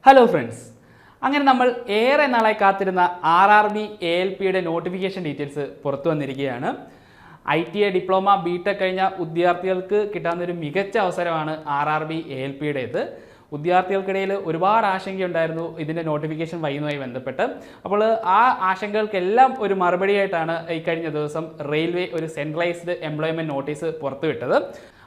Hello friends, അങ്ങനെ നമ്മൾ ഏറെ നാളായി കാത്തിരുന്ന RRB ALPയുടെ നോട്ടിഫിക്കേഷൻ ഡീറ്റെയിൽസ് പുറത്തു വന്നിരിക്കുകയാണ്. ITA ഡിപ്ലോമ ബിടെക് കഴിഞ്ഞ വിദ്യാർത്ഥികൾക്ക് കിട്ടാവുന്നൊരു മികച്ച അവസരമാണ് RRB ALPയുടേത്. വിദ്യാർത്ഥികൾക്കിടയിൽ ഒരുപാട് ആശങ്കയുണ്ടായിരുന്നു ഇതിൻ്റെ നോട്ടിഫിക്കേഷൻ വൈകുന്നതുമായി ബന്ധപ്പെട്ട്. അപ്പോൾ ആ ആശങ്കകൾക്കെല്ലാം ഒരു മറുപടിയായിട്ടാണ് ഈ കഴിഞ്ഞ ദിവസം റെയിൽവേ ഒരു സെൻട്രലൈസ്ഡ് എംപ്ലോയ്മെൻറ്റ് നോട്ടീസ് പുറത്തുവിട്ടത്.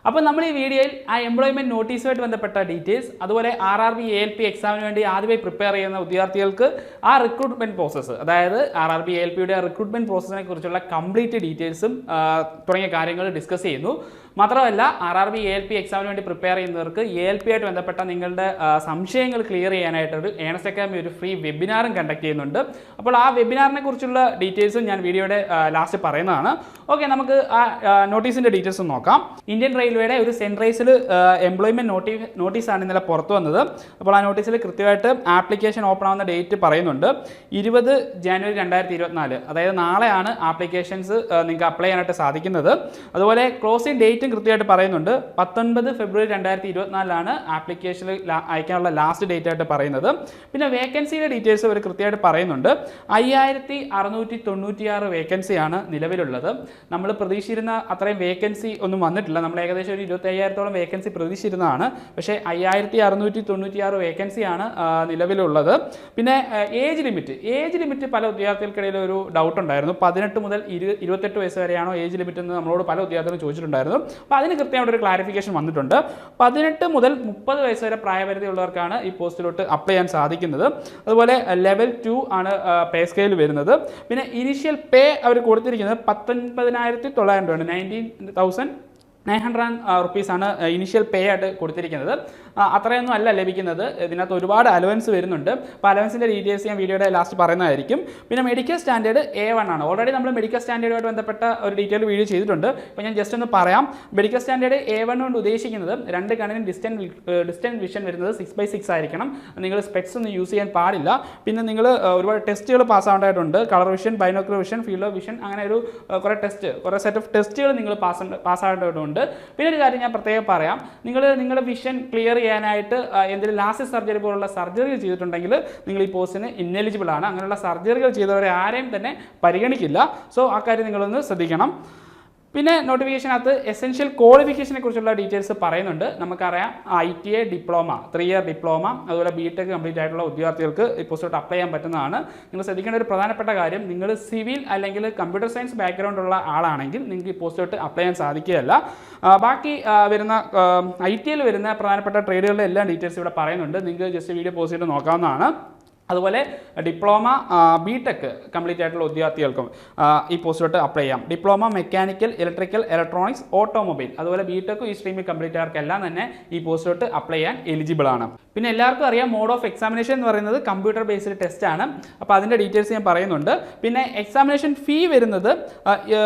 അപ്പോൾ നമ്മൾ ഈ വീഡിയോയിൽ ആ എംപ്ലോയ്മെൻറ്റ് നോട്ടീസുമായിട്ട് ബന്ധപ്പെട്ട ഡീറ്റെയിൽസ്, അതുപോലെ RRB ALP എക്സാമിന് വേണ്ടി ആദ്യമായി പ്രിപ്പയർ ചെയ്യുന്ന വിദ്യാർത്ഥികൾക്ക് ആ റിക്രൂട്ട്മെൻറ്റ് പ്രോസസ്സ്, അതായത് RRB ALPയുടെ റിക്രൂട്ട്മെൻറ്റ് പ്രോസസ്സിനെ കുറിച്ചുള്ള കംപ്ലീറ്റ് ഡീറ്റെയിൽസും തുടങ്ങിയ കാര്യങ്ങൾ ഡിസ്കസ് ചെയ്യുന്നു. മാത്രമല്ല RRB ALP എക്സാമിന് വേണ്ടി പ്രിപ്പയർ ചെയ്യുന്നവർക്ക് ALP ആയിട്ട് ബന്ധപ്പെട്ട നിങ്ങളുടെ സംശയങ്ങൾ ക്ലിയർ ചെയ്യാനായിട്ടൊരു ഏണസ്റ്റ് അക്കാദമി ഒരു ഫ്രീ വെബിനാറും കണ്ടക്ട് ചെയ്യുന്നുണ്ട്. അപ്പോൾ ആ വെബിനാറിനെ കുറിച്ചുള്ള ഡീറ്റെയിൽസും ഞാൻ വീഡിയോയുടെ ലാസ്റ്റ് പറയുന്നതാണ്. ഓക്കെ, നമുക്ക് ആ നോട്ടീസിൻ്റെ ഡീറ്റെയിൽസ് നോക്കാം. ഇന്ത്യൻ റെയിൽവേയുടെ ഒരു സെൻട്രലൈസ്ഡ് എംപ്ലോയ്മെൻറ്റ് നോട്ടീസാണ് ഇന്നലെ പുറത്തു വന്നത്. അപ്പോൾ ആ നോട്ടീസിൽ കൃത്യമായിട്ട് ആപ്ലിക്കേഷൻ ഓപ്പൺ ആവുന്ന ഡേറ്റ് പറയുന്നുണ്ട്. 20 ജനുവരി 2024, അതായത് നാളെയാണ് ആപ്ലിക്കേഷൻസ് നിങ്ങൾക്ക് അപ്ലൈ ചെയ്യാനായിട്ട് സാധിക്കുന്നത്. അതുപോലെ ക്ലോസിംഗ് ഡേറ്റും കൃത്യമായിട്ട് പറയുന്നുണ്ട്. 19 ഫെബ്രുവരി 2024 ആപ്ലിക്കേഷൻ അയക്കാനുള്ള ലാസ്റ്റ് ഡേറ്റ് ആയിട്ട് പറയുന്നത്. പിന്നെ വേക്കൻസിയുടെ ഡീറ്റെയിൽസ് അവർ കൃത്യമായിട്ട് പറയുന്നുണ്ട്. 5696 വേക്കൻസിയാണ് നിലവിലുള്ളത്. നമ്മൾ പ്രതീക്ഷിച്ചിരുന്ന അത്രയും വേക്കൻസി ഒന്നും വന്നിട്ടില്ല. നമ്മൾ ഏകദേശം ഒരു 25,000-ഓളം വേക്കൻസി പ്രതീക്ഷിച്ചിരുന്നതാണ്. പക്ഷേ 5696 വേക്കൻസിയാണ് നിലവിലുള്ളത്. പിന്നെ ഏജ് ലിമിറ്റ് പല വിദ്യാർത്ഥികൾക്കിടയിൽ ഒരു ഡൗട്ട് ഉണ്ടായിരുന്നു. 18 മുതൽ 28 വയസ്സ് വരെയാണോ ഏജ് ലിമിറ്റ് എന്ന് നമ്മളോട് പല വിദ്യാർത്ഥികളും ചോദിച്ചിട്ടുണ്ടായിരുന്നു. അപ്പോൾ അതിന് കൃത്യമായിട്ടൊരു ക്ലാരിഫിക്കേഷൻ വന്നിട്ടുണ്ട്. 18 മുതൽ 30 വയസ്സ് വരെ പ്രായപരിധി ഉള്ളവർക്കാണ് ഈ പോസ്റ്റിലോട്ട് അപ്ലൈ ചെയ്യാൻ സാധിക്കുന്നത്. അതുപോലെ ലെവൽ 2 ആണ് പേ സ്കെയിൽ വരുന്നത്. പിന്നെ ഇനീഷ്യൽ പേ അവർ കൊടുത്തിരിക്കുന്നത് 19,900 രൂപയാണ്. 19,900 റുപ്പീസാണ് ഇനീഷ്യൽ പേ ആയിട്ട് കൊടുത്തിരിക്കുന്നത്. അത്രയൊന്നും അല്ല ലഭിക്കുന്നത്. ഇതിനകത്ത് ഒരുപാട് അലവൻസ് വരുന്നുണ്ട്. അപ്പോൾ അലവൻസിൻ്റെ ഡീറ്റെയിൽസ് ഞാൻ വീഡിയോയുടെ ലാസ്റ്റ് പറയുന്നതായിരിക്കും. പിന്നെ മെഡിക്കൽ സ്റ്റാൻഡേർഡ് A1 ആണ്. ഓൾറെഡി നമ്മൾ മെഡിക്കൽ സ്റ്റാൻഡേർഡുമായിട്ട് ബന്ധപ്പെട്ട ഒരു ഡീറ്റെയിൽ വീഡിയോ ചെയ്തിട്ടുണ്ട്. അപ്പോൾ ഞാൻ ജസ്റ്റ് ഒന്ന് പറയാം. മെഡിക്കൽ സ്റ്റാൻഡേർഡ് A1 കൊണ്ട് ഉദ്ദേശിക്കുന്നത് 2 കണ്ണിനും ഡിസ്റ്റൻറ്റ് വിഷൻ വരുന്നത് 6/6 ആയിരിക്കണം. നിങ്ങൾ സ്പെക്സ് ഒന്നും യൂസ് ചെയ്യാൻ പാടില്ല. പിന്നെ നിങ്ങൾ ഒരുപാട് ടെസ്റ്റുകൾ പാസ്സാവേണ്ടതായിട്ടുണ്ട്. Colour vision, binocular vision, field of vision, അങ്ങനെ ഒരു കുറേ സെറ്റ് ഓഫ് ടെസ്റ്റുകൾ നിങ്ങൾ പാസ്സാവേണ്ടതായിട്ടുണ്ട്. പിന്നെ ഒരു കാര്യം ഞാൻ പ്രത്യേകം പറയാം. നിങ്ങളുടെ വിഷൻ ക്ലിയർ ചെയ്യാനായിട്ട് എന്തെങ്കിലും ലാസ്റ്റ് സർജറി പോലുള്ള സർജറികൾ ചെയ്തിട്ടുണ്ടെങ്കിൽ നിങ്ങൾ ഈ പോസ്റ്റിന് ഇന്നെലിജിബിൾ ആണ്. അങ്ങനെയുള്ള സർജറികൾ ചെയ്തവരെ ആരെയും തന്നെ പരിഗണിക്കില്ല. സോ ആ കാര്യം നിങ്ങളൊന്ന് ശ്രദ്ധിക്കണം. പിന്നെ നോട്ടിഫിക്കേഷനകത്ത് എസെൻഷ്യൽ ക്വാളിഫിക്കേഷനെ കുറിച്ചുള്ള ഡീറ്റെയിൽസ് പറയുന്നുണ്ട്. നമുക്കറിയാം ITA ഡിപ്ലോമ, 3 ഇയർ ഡിപ്ലോമ, അതുപോലെ BTech കംപ്ലീറ്റ് ആയിട്ടുള്ള ഉദ്യോഗാർത്ഥികൾക്ക് ഈ പോസ്റ്റോട്ട് അപ്ലൈ ചെയ്യാൻ പറ്റുന്നതാണ്. നിങ്ങൾ ശ്രദ്ധിക്കേണ്ട ഒരു പ്രധാനപ്പെട്ട കാര്യം, നിങ്ങൾ സിവിൽ അല്ലെങ്കിൽ കമ്പ്യൂട്ടർ സയൻസ് ബാക്ക്ഗ്രൗണ്ട് ഉള്ള ആളാണെങ്കിൽ നിങ്ങൾക്ക് ഈ പോസ്റ്റോട്ട് അപ്ലൈ ചെയ്യാൻ സാധിക്കുകയല്ല. ബാക്കി വരുന്ന ITയിൽ വരുന്ന പ്രധാനപ്പെട്ട ട്രേഡുകളുടെ എല്ലാ ഡീറ്റെയിൽസ് ഇവിടെ പറയുന്നുണ്ട്. നിങ്ങൾക്ക് ജസ്റ്റ് വീഡിയോ പോസ്റ്റ് ചെയ്ത് നോക്കാവുന്നതാണ്. അതുപോലെ ഡിപ്ലോമ BTech കംപ്ലീറ്റ് ആയിട്ടുള്ള ഉദ്യോഗാർത്ഥികൾക്കും ഈ പോസ്റ്റിലോട്ട് അപ്ലൈ ചെയ്യാം. Diploma mechanical, electrical, electronics, automobile, അതുപോലെ BTech ഈ സ്ട്രീമിൽ കംപ്ലീറ്റ് ആർക്കെല്ലാം തന്നെ ഈ പോസ്റ്റിലോട്ട് അപ്ലൈ ചെയ്യാൻ എലിജിബിൾ ആണ്. പിന്നെ എല്ലാവർക്കും അറിയാം, മോഡ് ഓഫ് എക്സാമിനേഷൻ എന്ന് പറയുന്നത് കമ്പ്യൂട്ടർ ബേസ്ഡ് ടെസ്റ്റ് ആണ്. അപ്പോൾ അതിൻ്റെ ഡീറ്റെയിൽസ് ഞാൻ പറയുന്നുണ്ട്. പിന്നെ എക്സാമിനേഷൻ ഫീ വരുന്നത്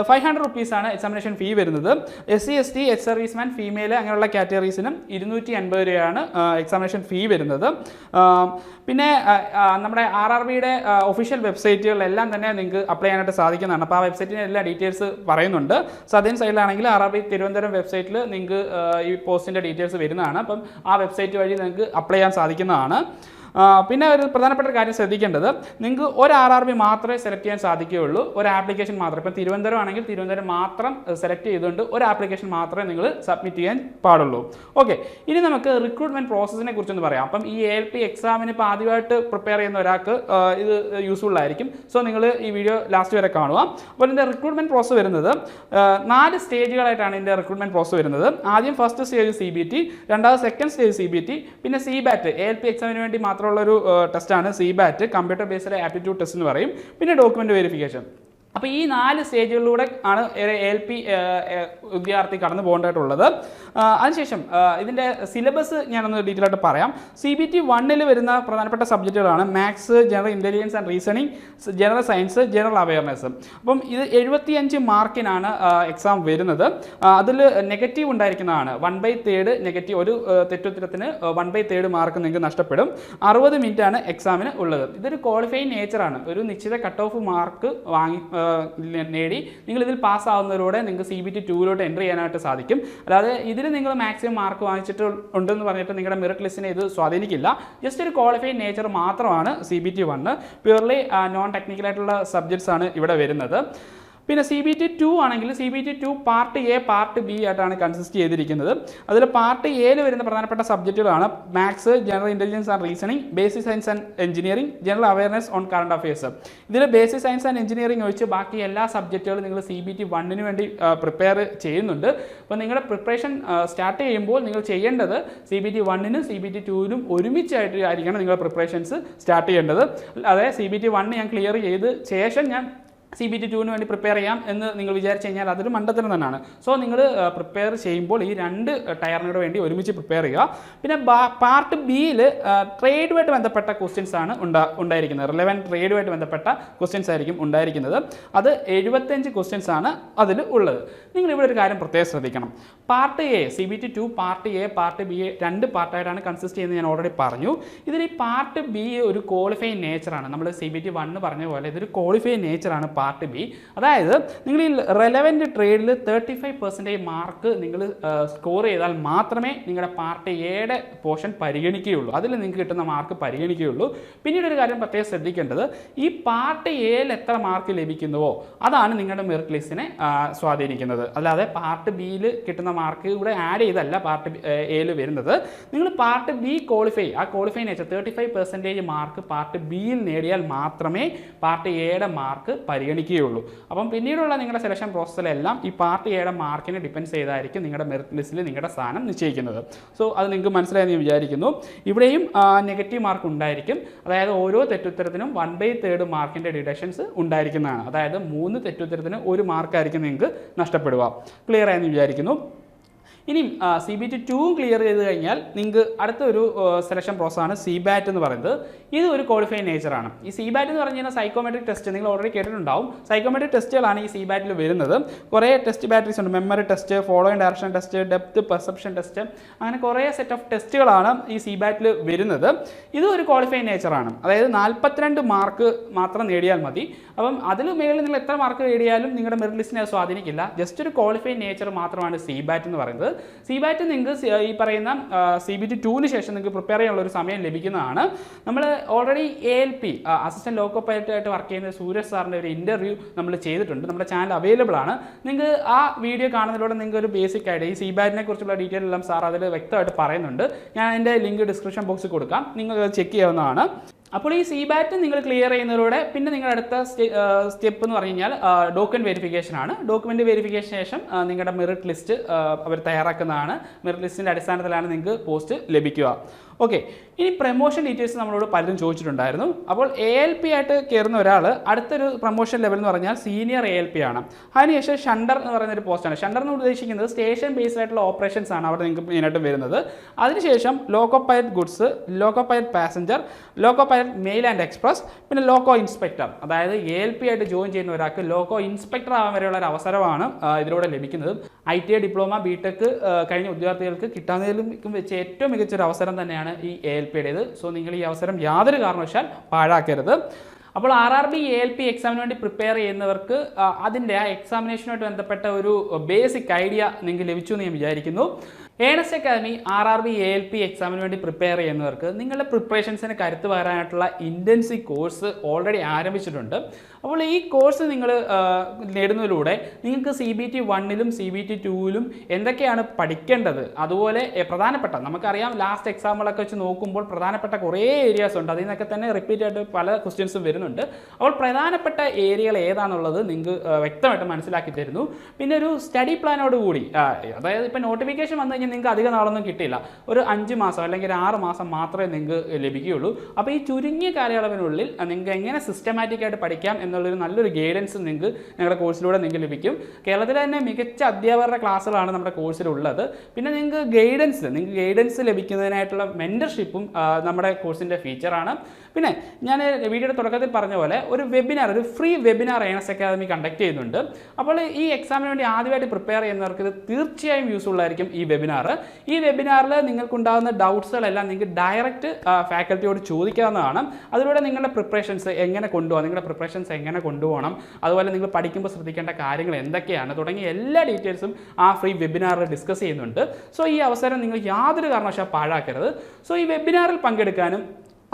500 റുപ്പീസാണ് എക്സാമിനേഷൻ ഫീ വരുന്നത്. SC ST ex serviceman, female അങ്ങനെയുള്ള കാറ്റഗറീസിനും 250 രൂപയാണ് എക്സാമിനേഷൻ ഫീ വരുന്നത്. പിന്നെ നമ്മുടെ RRBയുടെ ഒഫീഷ്യൽ വെബ്സൈറ്റുകളിലെല്ലാം തന്നെ നിങ്ങൾക്ക് അപ്ലൈ ചെയ്യാനായിട്ട് സാധിക്കുന്നതാണ്. അപ്പോൾ ആ വെബ്സൈറ്റിൻ്റെ എല്ലാ ഡീറ്റെയിൽസ് പറയുന്നുണ്ട്. സദേൺ സൈഡിലാണെങ്കിൽ RRB തിരുവനന്തപുരം വെബ്സൈറ്റിൽ നിങ്ങൾക്ക് ഈ പോസ്റ്റിൻ്റെ ഡീറ്റെയിൽസ് വരുന്നതാണ്. അപ്പം ആ വെബ്സൈറ്റ് വഴി നിങ്ങൾക്ക് അപ്ലൈ ചെയ്യാൻ സാധിക്കുന്നതാണ്. പിന്നെ ഒരു പ്രധാനപ്പെട്ട കാര്യം ശ്രദ്ധിക്കേണ്ടത്, നിങ്ങൾക്ക് ഒരു RRB മാത്രമേ സെലക്ട് ചെയ്യാൻ സാധിക്കുകയുള്ളൂ. ഒരു ആപ്ലിക്കേഷൻ മാത്രം. ഇപ്പം തിരുവനന്തപുരം ആണെങ്കിൽ തിരുവനന്തപുരം മാത്രം സെലക്ട് ചെയ്തുകൊണ്ട് ഒരു ആപ്ലിക്കേഷൻ മാത്രമേ നിങ്ങൾ സബ്മിറ്റ് ചെയ്യാൻ പാടുള്ളൂ. ഓക്കെ, ഇനി നമുക്ക് റിക്രൂട്ട്മെൻറ്റ് പ്രോസസ്സിനെ കുറിച്ചൊന്ന് പറയാം. അപ്പം ഈ ALP എക്സാമിന് ഇപ്പോൾ ആദ്യമായിട്ട് പ്രിപ്പയർ ചെയ്യുന്ന ഒരാൾക്ക് ഇത് യൂസ്ഫുൾ ആയിരിക്കും. സോ നിങ്ങൾ ഈ വീഡിയോ ലാസ്റ്റ് വരെ കാണുക. അപ്പോൾ ഇതിൻ്റെ റിക്രൂട്ട്മെൻറ്റ് പ്രോസസ്സ് വരുന്നത് 4 സ്റ്റേജുകളായിട്ടാണ് ഇതിൻ്റെ റിക്രൂട്ട്മെൻറ്റ് പ്രോസസ്സ് വരുന്നത്. ആദ്യം ഫസ്റ്റ് സ്റ്റേജ് CBT, രണ്ടാമത് സെക്കൻഡ് സ്റ്റേജ് CBT, പിന്നെ CBAT ALP എക്സാമിന് വേണ്ടി മാത്രം ഉള്ളൊരു ടെസ്റ്റാണ് CBAT, computer based aptitude test എന്ന് പറയും. പിന്നെ ഡോക്യുമെന്റ് വെരിഫിക്കേഷൻ. അപ്പോൾ ഈ 4 സ്റ്റേജുകളിലൂടെ ആണ് ALP വിദ്യാർത്ഥി കടന്നു പോകേണ്ടതായിട്ടുള്ളത്. അതിനുശേഷം ഇതിൻ്റെ സിലബസ് ഞാനൊന്ന് ഡീറ്റെയിൽ ആയിട്ട് പറയാം. CBT 1 വരുന്ന പ്രധാനപ്പെട്ട സബ്ജക്റ്റുകളാണ് maths, general intelligence and reasoning, general science, general awareness. അപ്പം ഇത് 75 മാർക്കിനാണ് എക്സാം വരുന്നത്. അതിൽ നെഗറ്റീവ് ഉണ്ടായിരിക്കുന്നതാണ്. 1/3 നെഗറ്റീവ്, ഒരു തെറ്റുത്തരത്തിന് 1/3 മാർക്ക് നിങ്ങൾക്ക് നഷ്ടപ്പെടും. 60 മിനിറ്റാണ് എക്സാമിന് ഉള്ളത്. ഇതൊരു ക്വാളിഫൈങ് നേച്ചറാണ്. ഒരു നിശ്ചിത കട്ട് ഓഫ് മാർക്ക് നേടി നിങ്ങളിതിൽ പാസ്സാവുന്നതിലൂടെ നിങ്ങൾക്ക് CBT 2 എൻട്രി ചെയ്യാനായിട്ട് സാധിക്കും. അല്ലാതെ ഇതിൽ നിങ്ങൾ മാക്സിമം മാർക്ക് വാങ്ങിച്ചിട്ട് ഉണ്ടെന്ന് പറഞ്ഞിട്ട് നിങ്ങളുടെ മെറിറ്റ് ലിസ്റ്റിനെ ഇത് സ്വാധീനിക്കില്ല. ജസ്റ്റ് ഒരു ക്വാളിഫൈഡ് നേച്ചർ മാത്രമാണ് CBT 1. പ്യൂർലി നോൺ ടെക്നിക്കലായിട്ടുള്ള സബ്ജക്ട്സ് ആണ് ഇവിടെ വരുന്നത്. പിന്നെ CBT 2 ആണെങ്കിൽ CBT 2 part A part B ആയിട്ടാണ് കൺസിസ്റ്റ് ചെയ്തിരിക്കുന്നത്. അതിൽ പാർട്ട് എയിൽ വരുന്ന പ്രധാനപ്പെട്ട സബ്ജക്റ്റുകളാണ് maths, general intelligence and reasoning, basic science and engineering, general awareness on current affairs. ഇതിൽ ബേസിക് സയൻസ് ആൻഡ് എഞ്ചിനീയറിംഗ് ഒഴിച്ച് ബാക്കി എല്ലാ സബ്ജക്റ്റുകളും നിങ്ങൾ CBT 1 വേണ്ടി പ്രിപ്പയർ ചെയ്യുന്നുണ്ട്. അപ്പോൾ നിങ്ങളുടെ പ്രിപ്പറേഷൻ സ്റ്റാർട്ട് ചെയ്യുമ്പോൾ നിങ്ങൾ ചെയ്യേണ്ടത് CBT 1 CBT 2 ഒരുമിച്ചായിട്ട് ആയിരിക്കണം നിങ്ങൾ പ്രിപ്പറേഷൻസ് സ്റ്റാർട്ട് ചെയ്യേണ്ടത്. അതായത് CBT 1 ഞാൻ ക്ലിയർ ചെയ്ത് ശേഷം ഞാൻ CBT 2 വേണ്ടി പ്രിപ്പയർ ചെയ്യാം എന്ന് നിങ്ങൾ വിചാരിച്ചു കഴിഞ്ഞാൽ അതൊരു മണ്ടത്തരം തന്നെയാണ്. സോ നിങ്ങൾ പ്രിപ്പയർ ചെയ്യുമ്പോൾ ഈ 2 ടയറിനോട് വേണ്ടി ഒരുമിച്ച് പ്രിപ്പയർ ചെയ്യുക. പിന്നെ പാർട്ട് ബിയിൽ ട്രേഡുമായിട്ട് ബന്ധപ്പെട്ട ക്വസ്റ്റ്യൻസ് ആണ് ഉണ്ടായിരിക്കുന്നത്. റിലവൻറ്റ് ട്രേഡുമായിട്ട് ബന്ധപ്പെട്ട ക്വസ്റ്റ്യൻസ് ആയിരിക്കും ഉണ്ടായിരിക്കുന്നത്. അത് 75 ക്വസ്റ്റ്യൻസ് ആണ് അതിൽ ഉള്ളത്. നിങ്ങളിവിടെ ഒരു കാര്യം പ്രത്യേകം ശ്രദ്ധിക്കണം. Part A CBT 2 part A part B 2 പാർട്ടായിട്ടാണ് കൺസിസ്റ്റ് ചെയ്യുന്നത് ഞാൻ ഓൾറെഡി പറഞ്ഞു. ഇതിൽ ഈ പാർട്ട് ബി ഒരു ക്വാളിഫൈഡ് നേച്ചറാണ്. നമ്മൾ CBT 1 പറഞ്ഞ പോലെ ഇതൊരു ക്വാളിഫൈഡ് നേച്ചറാണ് പാർട്ട് ബി. അതായത് നിങ്ങൾ ഈ റെലവൻറ്റ് ട്രേഡിൽ 35% മാർക്ക് നിങ്ങൾ സ്കോർ ചെയ്താൽ മാത്രമേ നിങ്ങളുടെ പാർട്ട് എയുടെ പോർഷൻ പരിഗണിക്കുകയുള്ളൂ. അതിൽ നിങ്ങൾക്ക് കിട്ടുന്ന മാർക്ക് പരിഗണിക്കുകയുള്ളൂ. പിന്നീട് ഒരു കാര്യം പ്രത്യേകം ശ്രദ്ധിക്കേണ്ടത്, ഈ പാർട്ട് എയിൽ എത്ര മാർക്ക് ലഭിക്കുന്നുവോ അതാണ് നിങ്ങളുടെ മെറിറ്റ് ലിസ്റ്റിനെ സ്വാധീനിക്കുന്നത്. അല്ലാതെ പാർട്ട് ബിയിൽ കിട്ടുന്ന മാർക്ക് ഇവിടെ ആഡ് ചെയ്തല്ല പാർട്ട് എയിൽ വരുന്നത്. നിങ്ങൾ part B qualify nature 35% mark part ബിയിൽ നേടിയാൽ മാത്രമേ പാർട്ട് എയുടെ മാർക്ക് പരിഗണിക്കുകയുള്ളൂ. അപ്പം പിന്നീടുള്ള നിങ്ങളുടെ സെലക്ഷൻ പ്രോസസ്സിലെല്ലാം ഈ പാർട്ട് എയുടെ മാർക്കിനെ ഡിപ്പെൻഡ് ചെയ്തായിരിക്കും നിങ്ങളുടെ മെറിറ്റ് ലിസ്റ്റിൽ നിങ്ങളുടെ സ്ഥാനം നിശ്ചയിക്കുന്നത്. സോ അത് നിങ്ങൾക്ക് മനസ്സിലായെന്ന് ഞാൻ വിചാരിക്കുന്നു. ഇവിടെയും നെഗറ്റീവ് മാർക്ക് ഉണ്ടായിരിക്കും. അതായത് ഓരോ തെറ്റുത്തരത്തിനും 1/3 മാർക്കിൻ്റെ ഡിഡക്ഷൻസ് ഉണ്ടായിരിക്കുന്നതാണ്. അതായത് 3 തെറ്റുത്തരത്തിന് 1 മാർക്കായിരിക്കും നിങ്ങൾക്ക് നഷ്ടപ്പെടുക. ക്ലിയർ ആയെന്ന് വിചാരിക്കുന്നു. ഇനി CBT 2 ക്ലിയർ ചെയ്ത് കഴിഞ്ഞാൽ നിങ്ങൾക്ക് അടുത്തൊരു സെലക്ഷൻ പ്രോസസ്സാണ് CBAT എന്ന് പറയുന്നത്. ഇത് ഒരു ക്വാളിഫൈഡ് നേച്ചറാണ്. ഈ CBAT എന്ന് പറഞ്ഞു കഴിഞ്ഞാൽ സൈക്കോമെട്രിക് ടെസ്റ്റ് നിങ്ങൾ ഓൾറെഡി കേട്ടിട്ടുണ്ടാവും. സൈക്കോമെട്രിക് ടെസ്റ്റുകളാണ് ഈ CBATൽ വരുന്നത്. കുറേ ടെസ്റ്റ് ബാറ്ററീസ് ഉണ്ട്. Memory test, following direction test, depth perception test, അങ്ങനെ കുറേ സെറ്റ് ഓഫ് ടെസ്റ്റുകളാണ് ഈ CBATൽ വരുന്നത്. ഇത് ഒരു ക്വാളിഫൈഡ് നേച്ചറാണ്. അതായത് 42 മാർക്ക് മാത്രം നേടിയാൽ മതി. അപ്പം അതിൽ മേളിൽ നിങ്ങൾ എത്ര മാർക്ക് നേടിയാലും നിങ്ങളുടെ മെറിറ്റ് ലിസ്റ്റിനെ സ്വാധീനിക്കില്ല. ജസ്റ്റ് ഒരു ക്വാളിഫൈഡ് നേച്ചർ മാത്രമാണ് CBAT എന്ന് പറയുന്നത്. CBAT നിങ്ങൾക്ക് ഈ പറയുന്ന CBT 2 ശേഷം നിങ്ങൾക്ക് പ്രിപ്പയർ ചെയ്യാനുള്ള ഒരു സമയം ലഭിക്കുന്നതാണ്. നമ്മൾ ഓൾറെഡി ALP അസിസ്റ്റന്റ് ലോക്കോ പൈലറ്റായിട്ട് വർക്ക് ചെയ്യുന്ന സൂരജ് സാറിൻ്റെ ഒരു ഇൻ്റർവ്യൂ നമ്മൾ ചെയ്തിട്ടുണ്ട്. നമ്മുടെ ചാനൽ അവൈലബിൾ ആണ്. നിങ്ങൾക്ക് ആ വീഡിയോ കാണുന്നതിലൂടെ നിങ്ങൾക്ക് ഒരു ബേസിക് ആയിട്ട് ഈ CBAT കുറിച്ചുള്ള ഡീറ്റെയിൽ എല്ലാം സാർ അതിൽ വ്യക്തമായിട്ട് പറയുന്നുണ്ട്. ഞാൻ അതിൻ്റെ ലിങ്ക് ഡിസ്ക്രിപ്ഷൻ ബോക്സിൽ കൊടുക്കാം. നിങ്ങൾ ചെക്ക് ചെയ്യാവുന്നതാണ്. അപ്പോൾ ഈ CBAT നിങ്ങൾ ക്ലിയർ ചെയ്യുന്നതിലൂടെ പിന്നെ നിങ്ങളുടെ അടുത്ത സ്റ്റെപ്പ് എന്ന് പറഞ്ഞു കഴിഞ്ഞാൽ ഡോക്യുമെൻറ്റ് വെരിഫിക്കേഷൻ ആണ്. ഡോക്യുമെൻറ്റ് വെരിഫിക്കേഷൻ ശേഷം നിങ്ങളുടെ മെറിറ്റ് ലിസ്റ്റ് അവർ തയ്യാറാക്കുന്നതാണ്. മെറിറ്റ് ലിസ്റ്റിൻ്റെ അടിസ്ഥാനത്തിലാണ് നിങ്ങൾക്ക് പോസ്റ്റ് ലഭിക്കുക. ഓക്കെ, ഇനി പ്രൊമോഷൻ ഡീറ്റെയിൽസ് നമ്മളോട് പലരും ചോദിച്ചിട്ടുണ്ടായിരുന്നു. അപ്പോൾ ALP ആയിട്ട് കയറുന്ന ഒരാൾ അടുത്തൊരു പ്രൊമോഷൻ ലെവൽ എന്ന് പറഞ്ഞാൽ സീനിയർ ALP ആണ്. അതിനുശേഷം ഷണ്ടർ എന്ന് പറയുന്ന ഒരു പോസ്റ്റാണ്. ഷണ്ടർ എന്ന് ഉദ്ദേശിക്കുന്നത് സ്റ്റേഷൻ ബേസ്ഡ് ആയിട്ടുള്ള ഓപ്പറേഷൻസ് ആണ് അവിടെ നിങ്ങൾക്ക് മെയിനായിട്ടും വരുന്നത്. അതിനുശേഷം loco pilot goods, loco pilot passenger, loco pilot male and express, പിന്നെ ലോക്കോ ഇൻസ്പെക്ടർ. അതായത് ALP ആയിട്ട് ജോയിൻ ചെയ്യുന്ന ഒരാൾക്ക് ലോക്കോ ഇൻസ്പെക്ടർ ആവാൻ വരെയുള്ള ഒരു അവസരമാണ് ഇതിലൂടെ ലഭിക്കുന്നത്. ITI ഡിപ്ലോമ, BTech കഴിഞ്ഞ ഉദ്യോഗാർത്ഥികൾക്ക് കിട്ടാവുന്നതിലും വെച്ച് ഏറ്റവും മികച്ചൊരു അവസരം തന്നെയാണ് ഈ ALPയുടേത്. സോ നിങ്ങൾ ഈ അവസരം യാതൊരു കാരണവശാൽ പാഴാക്കരുത്. അപ്പോൾ RRB ALP എക്സാമിന് വേണ്ടി പ്രിപ്പയർ ചെയ്യുന്നവർക്ക് അതിൻ്റെ ആ എക്സാമിനേഷനുമായിട്ട് ബന്ധപ്പെട്ട ഒരു ബേസിക് ഐഡിയ നിങ്ങൾക്ക് ലഭിച്ചു എന്ന് ഞാൻ വിചാരിക്കുന്നു. ഏണസ്റ്റ് അക്കാദമി RRB ALP എക്സാമിന് വേണ്ടി പ്രിപ്പയർ ചെയ്യുന്നവർക്ക് നിങ്ങളുടെ പ്രിപ്പറേഷൻസിന് കരുത്ത് പകരാനായിട്ടുള്ള ഇൻറ്റൻസീവ് കോഴ്സ് ഓൾറെഡി ആരംഭിച്ചിട്ടുണ്ട്. അപ്പോൾ ഈ കോഴ്സ് നിങ്ങൾ നേടുന്നതിലൂടെ നിങ്ങൾക്ക് CBT 1 CBT 2 എന്തൊക്കെയാണ് പഠിക്കേണ്ടത്, അതുപോലെ പ്രധാനപ്പെട്ട നമുക്കറിയാം ലാസ്റ്റ് എക്സാമുകളൊക്കെ വെച്ച് നോക്കുമ്പോൾ പ്രധാനപ്പെട്ട കുറേ ഏരിയാസ് ഉണ്ട്. അതിൽ നിന്നൊക്കെ തന്നെ റിപ്പീറ്റ് ആയിട്ട് പല ക്വസ്റ്റ്യൻസും വരുന്നുണ്ട്. അപ്പോൾ പ്രധാനപ്പെട്ട ഏരിയകൾ ഏതാണെന്നുള്ളത് നിങ്ങൾക്ക് വ്യക്തമായിട്ട് മനസ്സിലാക്കി തരുന്നു. പിന്നെ ഒരു സ്റ്റഡി പ്ലാനോട് കൂടി, അതായത് ഇപ്പോൾ നോട്ടിഫിക്കേഷൻ വന്നു കഴിഞ്ഞാൽ നിങ്ങൾക്ക് അധിക നാളൊന്നും കിട്ടില്ല. ഒരു 5 മാസം അല്ലെങ്കിൽ 6 മാസം മാത്രമേ നിങ്ങൾക്ക് ലഭിക്കുകയുള്ളൂ. അപ്പോൾ ഈ ചുരുങ്ങിയ കാലയളവിനുള്ളിൽ നിങ്ങൾക്ക് എങ്ങനെ സിസ്റ്റമാറ്റിക് ആയിട്ട് പഠിക്കാം എന്നുള്ളൊരു നല്ലൊരു ഗൈഡൻസ് നിങ്ങൾക്ക് ഞങ്ങളുടെ കോഴ്സിലൂടെ നിങ്ങൾക്ക് ലഭിക്കും. കേരളത്തിലെ തന്നെ മികച്ച അധ്യാപകരുടെ ക്ലാസ്സുകളാണ് നമ്മുടെ കോഴ്സിലുള്ളത്. പിന്നെ നിങ്ങൾക്ക് ഗൈഡൻസ് ലഭിക്കുന്നതിനായിട്ടുള്ള മെൻറ്റർഷിപ്പും നമ്മുടെ കോഴ്സിൻ്റെ ഫീച്ചറാണ്. പിന്നെ ഞാൻ വീഡിയോയുടെ തുടക്കത്തിൽ പറഞ്ഞ പോലെ ഒരു free webinar Ernest academy conduct ചെയ്യുന്നുണ്ട്. അപ്പോൾ ഈ എക്സാമിന് വേണ്ടി ആദ്യമായിട്ട് പ്രിപ്പയർ ചെയ്യുന്നവർക്ക് ഇത് തീർച്ചയായും യൂസ്ഫുൾ ആയിരിക്കും ഈ വെബിനാർ. വെബിനാർ. ഈ വെബിനാറിൽ നിങ്ങൾക്കുണ്ടാകുന്ന ഡൗട്ട്സുകളെല്ലാം നിങ്ങൾക്ക് ഡയറക്റ്റ് ഫാക്കൽറ്റിയോട് ചോദിക്കാവുന്നതാണ്. അതിലൂടെ നിങ്ങളുടെ പ്രിപ്പറേഷൻസ് എങ്ങനെ കൊണ്ടുപോകണം, അതുപോലെ നിങ്ങൾ പഠിക്കുമ്പോൾ ശ്രദ്ധിക്കേണ്ട കാര്യങ്ങൾ എന്തൊക്കെയാണ് തുടങ്ങിയ എല്ലാ ഡീറ്റെയിൽസും ആ ഫ്രീ വെബിനാറിൽ ഡിസ്കസ് ചെയ്യുന്നുണ്ട്. സോ ഈ അവസരം നിങ്ങൾ യാതൊരു കാരണവശാലും പാഴാക്കരുത്. സോ ഈ വെബിനാറിൽ പങ്കെടുക്കാനും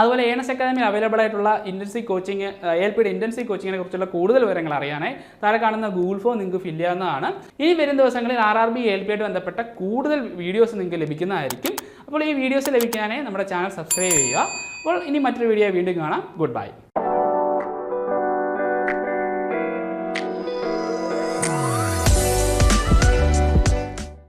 അതുപോലെ ഏണസ് അക്കാദമിയിൽ അവൈലബിൾ ആയിട്ടുള്ള ഇൻറ്റൻസീവ് കോച്ചിങ്, ALPയുടെ ഇൻറ്റൻസീവ് കോച്ചിങ്ങിനെ കുറിച്ചുള്ള കൂടുതൽ വിവരങ്ങൾ അറിയാനായി താഴെ കാണുന്ന ഗൂഗിൾ ഫോം നിങ്ങൾക്ക് ഫില്ല് ചെയ്യാവുന്നതാണ്. ഇനി വരും ദിവസങ്ങളിൽ RRB ALPയായിട്ട് ബന്ധപ്പെട്ട കൂടുതൽ വീഡിയോസ് നിങ്ങൾക്ക് ലഭിക്കുന്നതായിരിക്കും. അപ്പോൾ ഈ വീഡിയോസ് ലഭിക്കാനായി നമ്മുടെ ചാനൽ സബ്സ്ക്രൈബ് ചെയ്യുക. അപ്പോൾ ഇനി മറ്റൊരു വീഡിയോ വീണ്ടും കാണാം. Good bye.